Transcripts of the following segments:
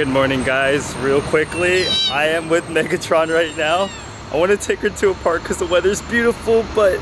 Good morning, guys. Real quickly, I am with Megatron right now. I want to take her to a park because the weather's beautiful, but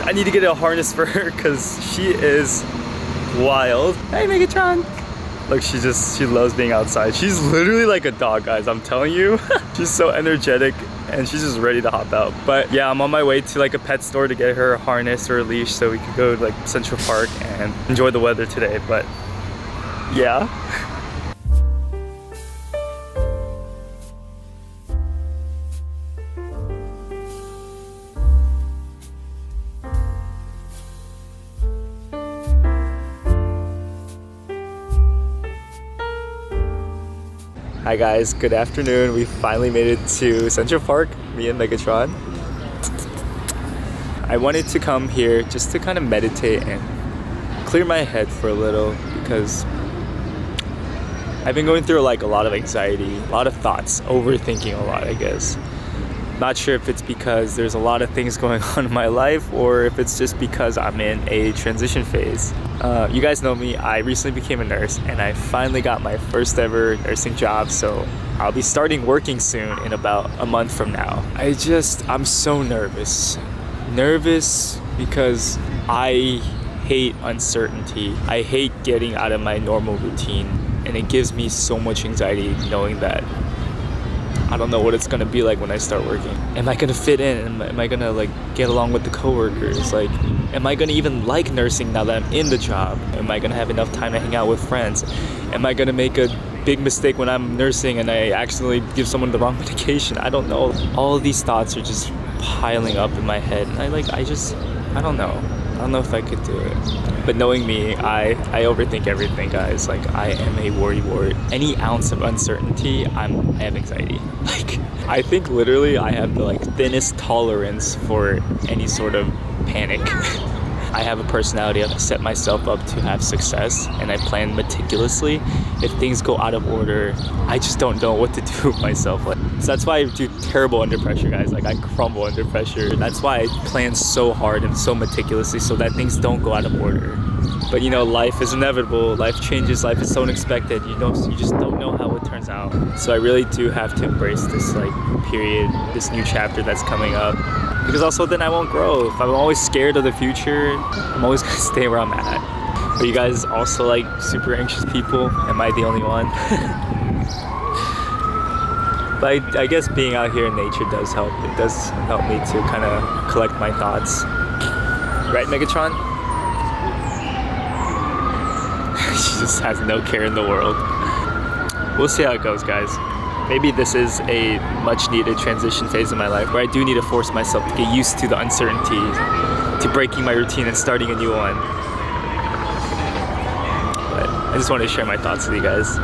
I need to get a harness for her because she is wild. Hey, Megatron. Look, she loves being outside. She's literally like a dog, guys. I'm telling you. She's so energetic and she's just ready to hop out. But yeah, I'm on my way to like a pet store to get her a harness or a leash so we could go to like Central Park and enjoy the weather today. But yeah. Hi guys, good afternoon. We finally made it to Central Park, me and Megatron. I wanted to come here just to kind of meditate and clear my head for a little because I've been going through like a lot of anxiety, a lot of thoughts, overthinking a lot, I guess. Not sure if it's because there's a lot of things going on in my life or if it's just because I'm in a transition phase. You guys know me, I recently became a nurse and I finally got my first ever nursing job, so I'll be starting working soon in about a month from now. I'm so nervous. Nervous because I hate uncertainty. I hate getting out of my normal routine, and it gives me so much anxiety knowing that I don't know what it's gonna be like when I start working. Am I gonna fit in? Am I gonna like get along with the coworkers? Like, am I gonna even like nursing now that I'm in the job? Am I gonna have enough time to hang out with friends? Am I gonna make a big mistake when I'm nursing and I accidentally give someone the wrong medication? I don't know. All of these thoughts are just piling up in my head, and I don't know. I don't know if I could do it. But knowing me, I overthink everything, guys. Like, I am a worrywart. Any ounce of uncertainty, I have anxiety. Like, I think literally I have the like thinnest tolerance for any sort of panic. I have a personality. I set myself up to have success, and I plan meticulously. If things go out of order, I just don't know what to do with myself. Like, so that's why I do terrible under pressure, guys. Like, I crumble under pressure. That's why I plan so hard and so meticulously so that things don't go out of order. But you know, life is inevitable. Life changes. Life is so unexpected. You just don't know how it turns out. So I really do have to embrace this like period, this new chapter that's coming up. Because also then I won't grow. If I'm always scared of the future, I'm always gonna stay where I'm at. Are you guys also like super anxious people? Am I the only one? But I guess being out here in nature does help. It does help me to kind of collect my thoughts. Right, Megatron? She just has no care in the world. We'll see how it goes, guys. Maybe this is a much needed transition phase in my life where I do need to force myself to get used to the uncertainty, to breaking my routine and starting a new one. But I just wanted to share my thoughts with you guys.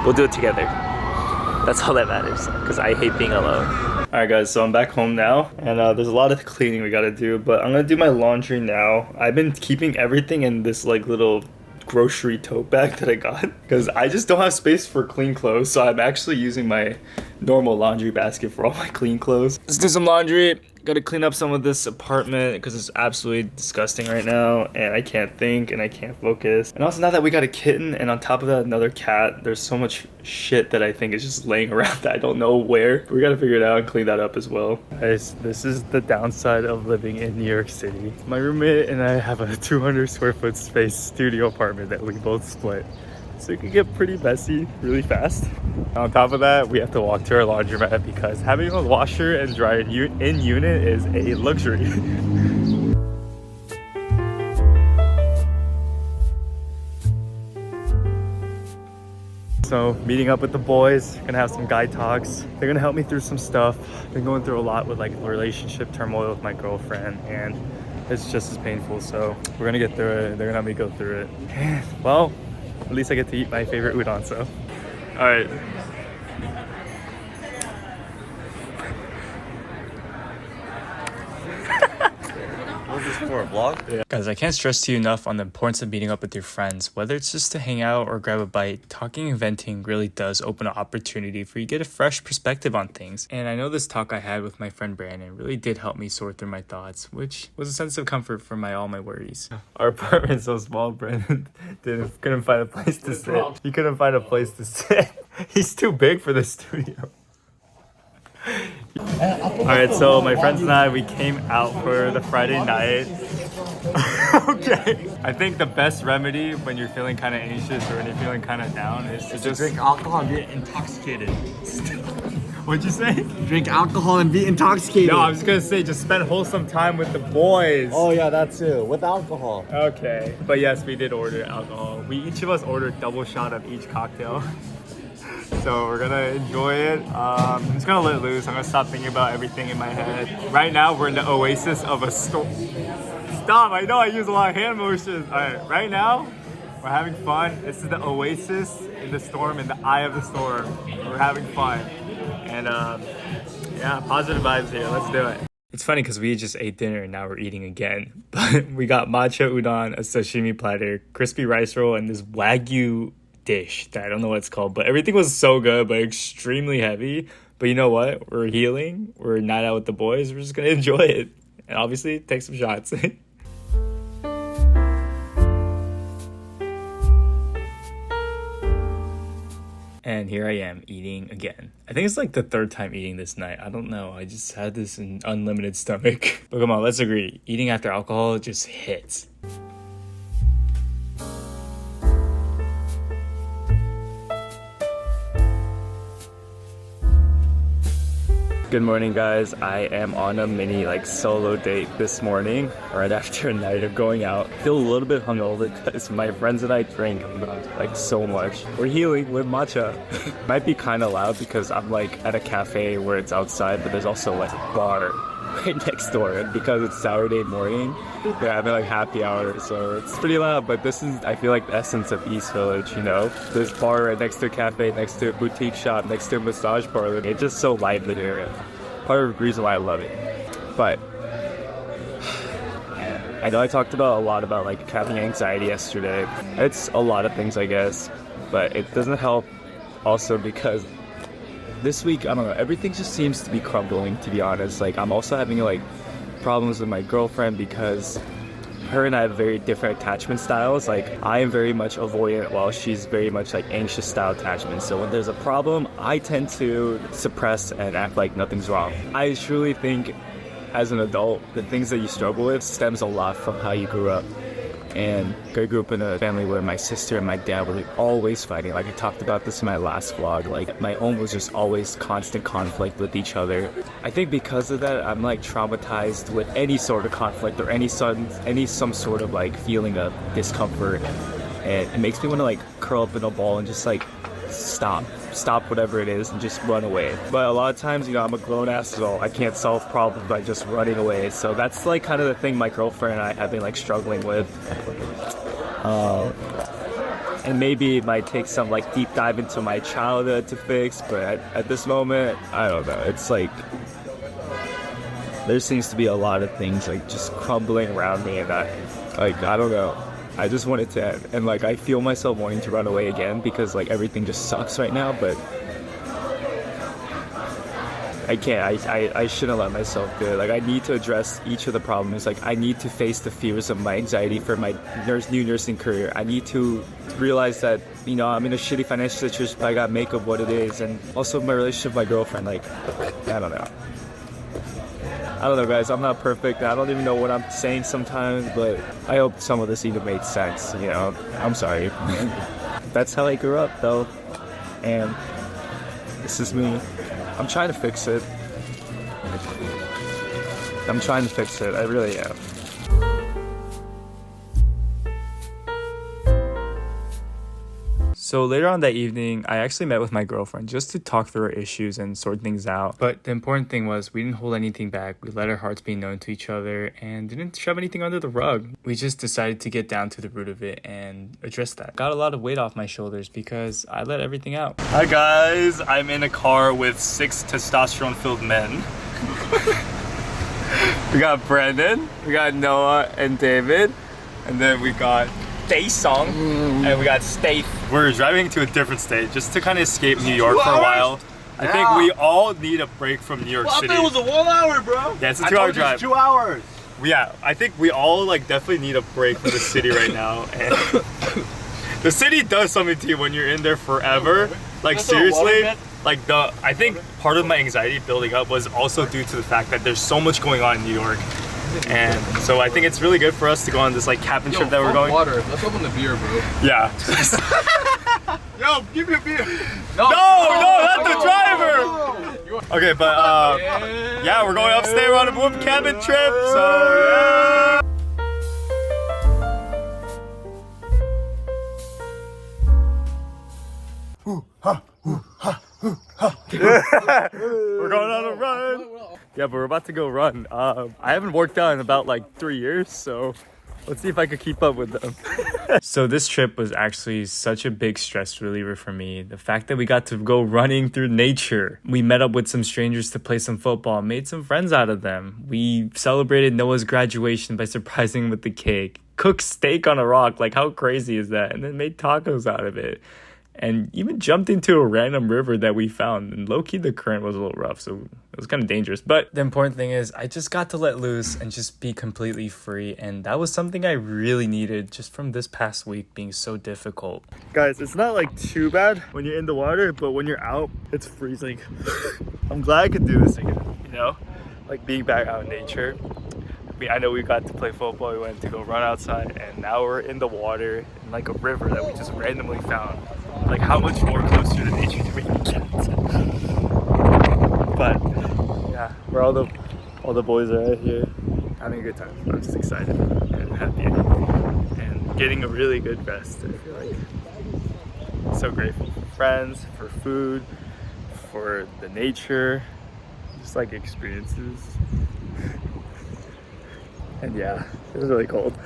We'll do it together. That's all that matters, because I hate being alone. Alright guys, so I'm back home now, and there's a lot of cleaning we gotta do, but I'm gonna do my laundry now. I've been keeping everything in this like little grocery tote bag that I got because I just don't have space for clean clothes, so I'm actually using my normal laundry basket for all my clean clothes. Let's do some laundry. Gotta clean up some of this apartment because it's absolutely disgusting right now, and I can't think and I can't focus. And also now that we got a kitten and on top of that another cat, there's so much shit that I think is just laying around that I don't know where. We gotta figure it out and clean that up as well. Guys, this is the downside of living in New York City. My roommate and I have a 200 square foot space studio apartment that we both split. So it could get pretty messy really fast. On top of that, we have to walk to our laundromat because having a washer and dryer in unit is a luxury. So meeting up with the boys, gonna have some guy talks. They're gonna help me through some stuff. Been going through a lot with like relationship turmoil with my girlfriend, and it's just as painful. So we're gonna get through it. They're gonna help me go through it. And, well, at least I get to eat my favorite udon, so. All right. What was this For a vlog? Yeah. Guys, I can't stress to you enough on the importance of meeting up with your friends. Whether it's just to hang out or grab a bite, talking and venting really does open an opportunity for you to get a fresh perspective on things. And I know this talk I had with my friend Brandon really did help me sort through my thoughts, which was a sense of comfort for all my worries. Our apartment's so small, Brandon couldn't find a place to sit. He couldn't find a place to sit. He's too big for the studio. Alright, so my friends and I, we came out for the Friday night. Okay. I think the best remedy when you're feeling kind of anxious or when you're feeling kind of down is to just drink alcohol and get intoxicated. What'd you say? Drink alcohol and be intoxicated. No, I was gonna say just spend wholesome time with the boys. Oh yeah, that too. With alcohol. Okay. But yes, we did order alcohol. Each of us ordered double shot of each cocktail. So we're gonna enjoy it. I'm just gonna let loose. I'm gonna stop thinking about everything in my head. Right now, we're in the oasis of a storm. Stop! I know I use a lot of hand motions. All right, right now, we're having fun. This is the oasis in the storm, in the eye of the storm. We're having fun, and yeah, positive vibes here. Let's do it. It's funny because we just ate dinner and now we're eating again. But we got matcha udon, a sashimi platter, crispy rice roll, and this wagyu dish that I don't know what it's called, but everything was so good but extremely heavy. But you know what, we're healing, we're not out with the boys, we're just gonna enjoy it and obviously take some shots. And here I am eating again. I think it's like the third time eating this night. I don't know, I just had this in unlimited stomach. But come on, let's agree, eating after alcohol just hits. Good morning, guys. I am on a mini solo date this morning, right after a night of going out. Feel a little bit hungover because my friends and I drank so much. We're healing with matcha. Might be kind of loud because I'm at a cafe where it's outside, but there's also a bar right next door. And because it's Saturday morning, they're having happy hour, so it's pretty loud. But this is, I feel the essence of East Village, you know? This bar right next to a cafe, next to a boutique shop, next to a massage parlor. It's just so lively here. Part of the reason why I love it. But I know I talked about a lot about having anxiety yesterday. It's a lot of things, I guess, but it doesn't help also because this week, I don't know, everything just seems to be crumbling, to be honest. I'm also having problems with my girlfriend because her and I have very different attachment styles. I am very much avoidant while she's very much anxious style attachment. So when there's a problem, I tend to suppress and act like nothing's wrong. I truly think as an adult, the things that you struggle with stems a lot from how you grew up. And I grew up in a family where my sister and my dad were always fighting. I talked about this in my last vlog. My home was just always constant conflict with each other. I think because of that, I'm traumatized with any sort of conflict or any some sort of feeling of discomfort. And it makes me want to curl up in a ball and just stop whatever it is and just run away. But a lot of times, I'm a grown ass adult. I can't solve problems by just running away. So that's kind of the thing my girlfriend and I have been struggling with. And maybe it might take some deep dive into my childhood to fix, but at this moment, I don't know. It's there seems to be a lot of things just crumbling around me, and I don't know. I just want it to end. And I feel myself wanting to run away again because everything just sucks right now, but I can't. I shouldn't let myself do it. I need to address each of the problems. I need to face the fears of my anxiety for my new nursing career. I need to realize that, I'm in a shitty financial situation, but I gotta make of what it is. And also my relationship with my girlfriend, I don't know. I don't know, guys. I'm not perfect. I don't even know what I'm saying sometimes, but I hope some of this even made sense. I'm sorry. That's how I grew up, though. And this is me. I'm trying to fix it. I really am. So later on that evening, I actually met with my girlfriend just to talk through our issues and sort things out. But the important thing was we didn't hold anything back. We let our hearts be known to each other and didn't shove anything under the rug. We just decided to get down to the root of it and address that. Got a lot of weight off my shoulders because I let everything out. Hi guys, I'm in a car with 6 testosterone-filled men. We got Brandon, we got Noah and David, and then we got Daesung, and we got Staith. We're driving to a different state just to kind of escape New York for a while. I think we all need a break from New York City. I thought it was a 1 hour, bro. Yeah, it's a 2 hour drive. 2 hours. Yeah, I think we all like definitely need a break from the city right now. And the city does something to you when you're in there forever. Like seriously, like I think part of my anxiety building up was also due to the fact that there's so much going on in New York. And so I think it's really good for us to go on this like cabin trip that we're going. Water. Let's open the beer, bro. Yeah. Yo, give me a beer. No, not the driver. Okay, but yeah, we're going upstate. We're on a whoop cabin trip. So yeah. We're going on a run. Yeah, but we're about to go run. I haven't worked out in about like 3 years, so let's see if I could keep up with them. So this trip was actually such a big stress reliever for me. The fact that we got to go running through nature. We met up with some strangers to play some football, made some friends out of them. We celebrated Noah's graduation by surprising him with the cake. Cooked steak on a rock, like how crazy is that? And then made tacos out of it. And even jumped into a random river that we found. And low-key, the current was a little rough, so it was kind of dangerous. But the important thing is I just got to let loose and just be completely free. And that was something I really needed just from this past week being so difficult. Guys, it's not like too bad when you're in the water, but when you're out, it's freezing. I'm glad I could do this again, you know? Like being back out in nature. I know we got to play football, we went to go run outside, and now we're in the water in like a river that we just randomly found. Like how much more closer to nature do we get? But yeah, where all the boys are out here having a good time. I'm just excited and happy and getting a really good rest. I feel like so grateful for friends, for food, for the nature, just like experiences. And yeah, it was really cold.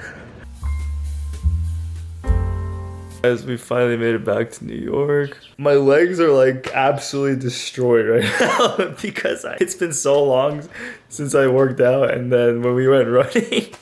Guys, we finally made it back to New York. My legs are like absolutely destroyed right now because it's been so long since I worked out, and then when we went running,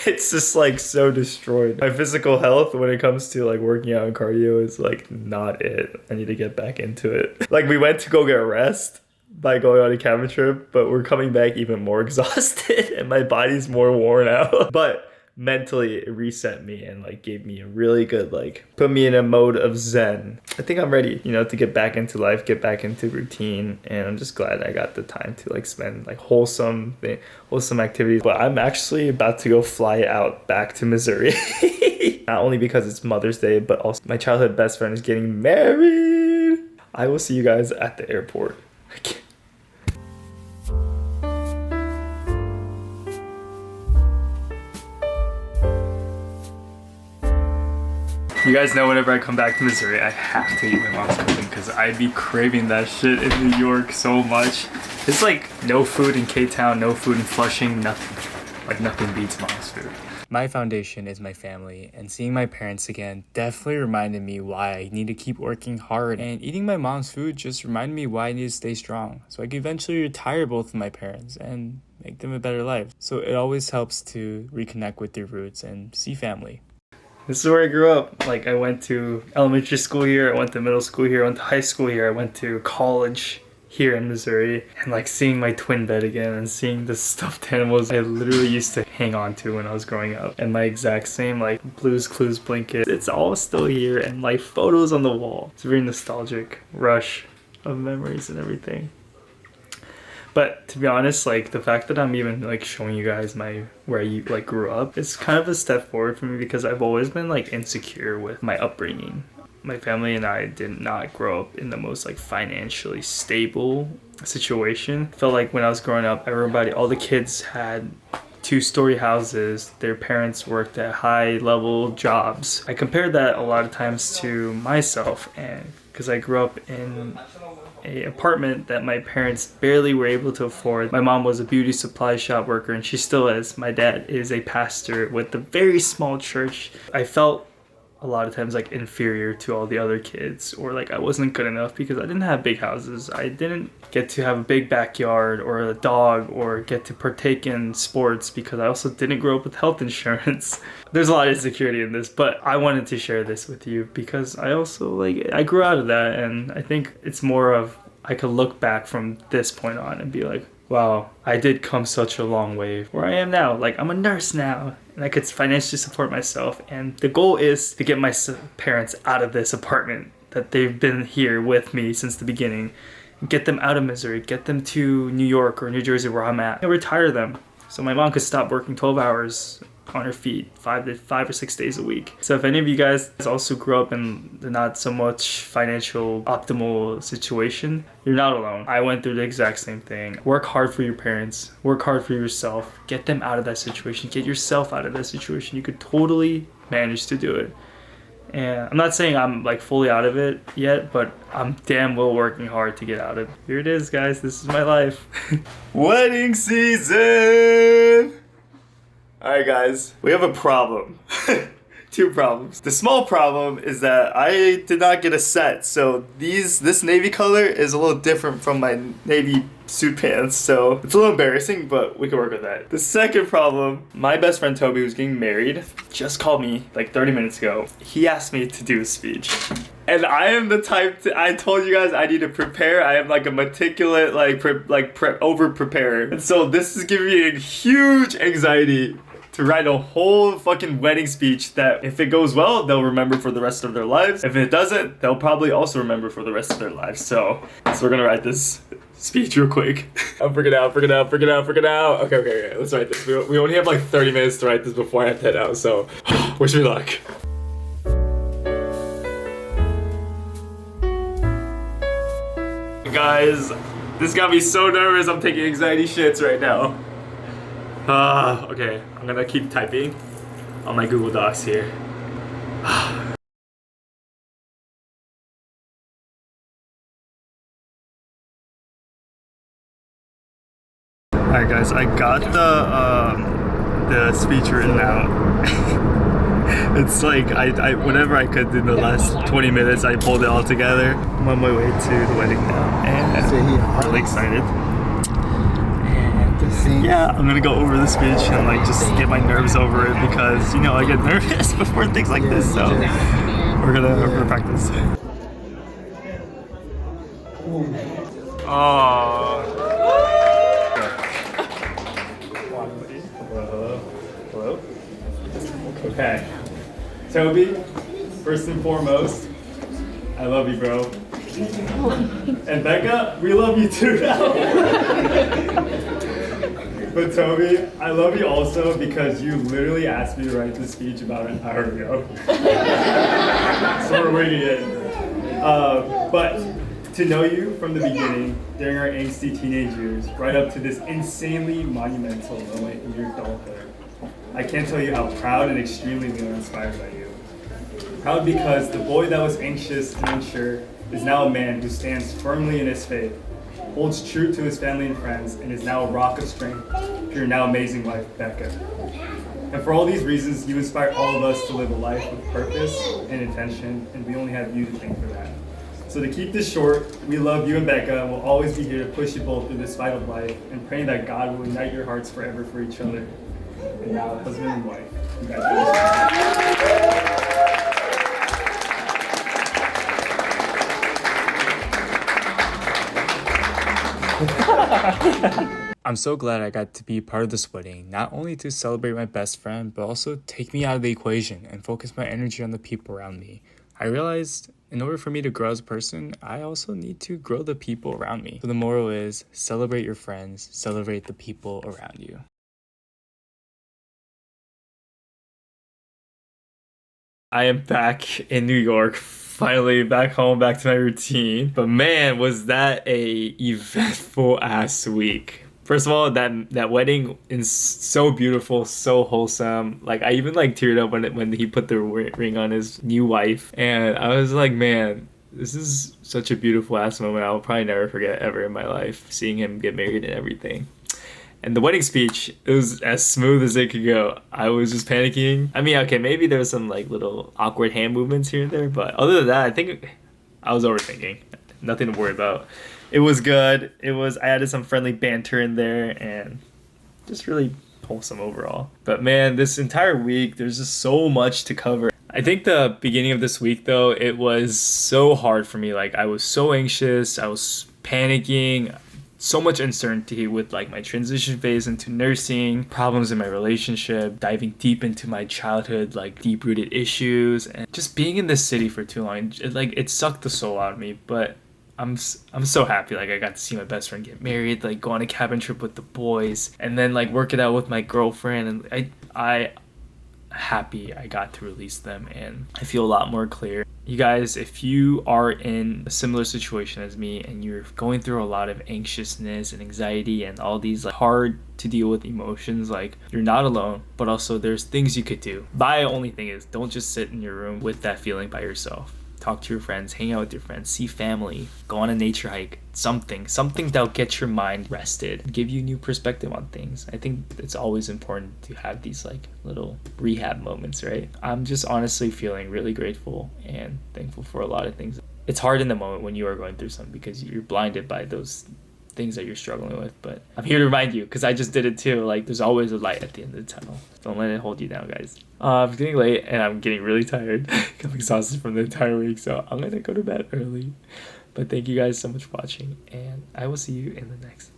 it's just like so destroyed. My physical health when it comes to like working out and cardio is like not it. I need to get back into it. Like we went to go get rest by going on a cabin trip, but we're coming back even more exhausted and my body's more worn out. But mentally it reset me and like gave me a really good, like put me in a mode of zen. I think I'm ready, you know, to get back into life, get back into routine, and I'm just glad I got the time to like spend like wholesome activities. But I'm actually about to go fly out back to Missouri. Not only because it's Mother's Day, but also my childhood best friend is getting married. I will see you guys at the airport. You guys know whenever I come back to Missouri, I have to eat my mom's cooking because I'd be craving that shit in New York so much. It's like no food in K-Town, no food in Flushing, nothing. Like nothing beats mom's food. My foundation is my family, and seeing my parents again definitely reminded me why I need to keep working hard, and eating my mom's food just reminded me why I need to stay strong so I can eventually retire both of my parents and make them a better life. So it always helps to reconnect with your roots and see family. This is where I grew up. Like I went to elementary school here, I went to middle school here, I went to high school here, I went to college here in Missouri, and like seeing my twin bed again and seeing the stuffed animals I literally used to hang on to when I was growing up, and my exact same like Blue's Clues blanket. It's all still here, and like photos on the wall. It's a very nostalgic rush of memories and everything. But to be honest, like the fact that I'm even like showing you guys where I like grew up, it's kind of a step forward for me because I've always been like insecure with my upbringing. My family and I did not grow up in the most like financially stable situation. I felt like when I was growing up, all the kids had 2-story houses. Their parents worked at high-level jobs. I compared that a lot of times to myself, and because I grew up in an apartment that my parents barely were able to afford. My mom was a beauty supply shop worker, and she still is. My dad is a pastor with a very small church. I felt a lot of times like inferior to all the other kids, or like I wasn't good enough because I didn't have big houses. I didn't get to have a big backyard or a dog or get to partake in sports because I also didn't grow up with health insurance. There's a lot of insecurity in this, but I wanted to share this with you because I also like I grew out of that, and I think it's more of I could look back from this point on and be like, wow, I did come such a long way where I am now. Like, I'm a nurse now, and I could financially support myself. And the goal is to get my parents out of this apartment that they've been here with me since the beginning, and get them out of misery, get them to New York or New Jersey where I'm at, and retire them. So my mom could stop working 12 hours on her feet 5 or 6 days a week. So if any of you guys also grew up in the not so much financial optimal situation, you're not alone. I went through the exact same thing. Work hard for your parents, work hard for yourself, get them out of that situation, get yourself out of that situation. You could totally manage to do it. And I'm not saying I'm like fully out of it yet, but I'm damn well working hard to get out of it. Here it is, guys. This is my life. Wedding season! Alright guys, we have a problem. 2 problems. The small problem is that I did not get a set, so this navy color is a little different from my navy suit pants, so it's a little embarrassing, but we can work with that. The second problem, my best friend Toby, who's getting married, just called me like 30 minutes ago. He asked me to do a speech. And I am the type I told you guys I need to prepare. I am like a meticulous, over preparer. And so this is giving me a huge anxiety to write a whole fucking wedding speech that if it goes well, they'll remember for the rest of their lives. If it doesn't, they'll probably also remember for the rest of their lives. So we're gonna write this speech real quick. I'm freaking out. Okay, let's write this. We only have like 30 minutes to write this before I have to head out, so wish me luck. Guys, this got me so nervous. I'm taking anxiety shits right now. Okay, I'm gonna keep typing on my Google Docs here. Alright guys, I got the speech written out. It's like I whatever I could in the last 20 minutes, I pulled it all together. I'm on my way to the wedding now, and I'm really excited. Yeah, I'm gonna go over the speech and like just get my nerves over it because you know I get nervous before things like this, so we're gonna practice. Oh. Hello. Okay. Toby, first and foremost, I love you, bro. And Becca, we love you too now. But Toby, I love you also because you literally asked me to write this speech about an hour ago. So we're winging it. But to know you from the beginning, during our angsty teenage years, right up to this insanely monumental moment in your adulthood, I can't tell you how proud and extremely inspired by you. Proud because the boy that was anxious and unsure is now a man who stands firmly in his faith, holds true to his family and friends, and is now a rock of strength for your now amazing wife, Becca. And for all these reasons, you inspire all of us to live a life with purpose and intention, and we only have you to thank for that. So to keep this short, we love you and Becca, and we'll always be here to push you both through this fight of life, and praying that God will unite your hearts forever for each other. And now, husband and wife, congratulations. I'm so glad I got to be part of this wedding, not only to celebrate my best friend, but also take me out of the equation and focus my energy on the people around me. I realized in order for me to grow as a person, I also need to grow the people around me. So the moral is, celebrate your friends, celebrate the people around you. I am back in New York, finally back home, back to my routine. But man, was that a eventful ass week. First of all, that wedding is so beautiful, so wholesome. Like I even like teared up when he put the ring on his new wife, and I was like, man, this is such a beautiful ass moment. I'll probably never forget ever in my life, seeing him get married and everything. And the wedding speech, it was as smooth as it could go. I was just panicking. I mean, okay, maybe there was some like little awkward hand movements here and there, but other than that, I think I was overthinking. Nothing to worry about. It was good. I added some friendly banter in there and just really wholesome overall. But man, this entire week, there's just so much to cover. I think the beginning of this week though, it was so hard for me. Like I was so anxious, I was panicking, so much uncertainty with like my transition phase into nursing, problems in my relationship, diving deep into my childhood, like deep-rooted issues, and just being in this city for too long. It sucked the soul out of me, but I'm so happy. Like I got to see my best friend get married, like go on a cabin trip with the boys, and then like work it out with my girlfriend. And I happy I got to release them, and I feel a lot more clear. You guys, if you are in a similar situation as me and you're going through a lot of anxiousness and anxiety and all these like hard to deal with emotions, like you're not alone, but also there's things you could do. My only thing is don't just sit in your room with that feeling by yourself. Talk to your friends, hang out with your friends, see family, go on a nature hike, something that'll get your mind rested, give you new perspective on things. I think it's always important to have these like little rehab moments, right? I'm just honestly feeling really grateful and thankful for a lot of things. It's hard in the moment when you are going through something because you're blinded by those things that you're struggling with, but I'm here to remind you because I just did it too. Like there's always a light at the end of the tunnel. Don't let it hold you down, guys. It's getting late and I'm getting really tired. I'm exhausted from the entire week, so I'm gonna go to bed early. But thank you guys so much for watching, and I will see you in the next